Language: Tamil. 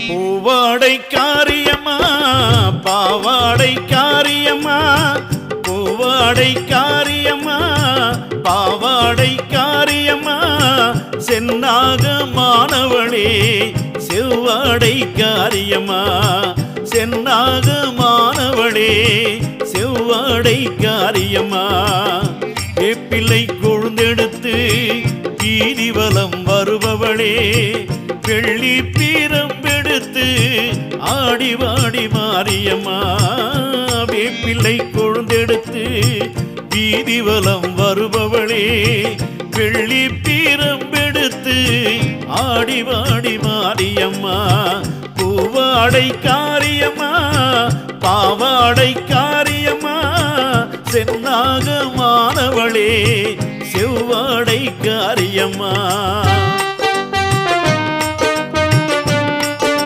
பூவாடை காரியம்மா பாவாடை காரியம்மா பூவாடை காரியம்மா பாவாடை காரியம்மா சென்னாக மாணவளே செவ்வாடை காரியம்மா சென்னாக மாணவளே செவ்வாடை காரியம்மா வேப்பிள்ளை கொழுந்தெடுத்து வீதிவலம் வருபவளே வெள்ளி பீரம்பெடுத்து ஆடிவாடி மாரியம்மா வேப்பிள்ளை கொழுந்தெடுத்து வீதிவலம் வருபவளே வெள்ளி பீரம்பெடுத்து ஆடிவாடி மாரியம்மா பூவாடை காரியம்மா பாவாடை காரியம்மா சென்னாக மாணவளே செவ்வாடை காரியம்மா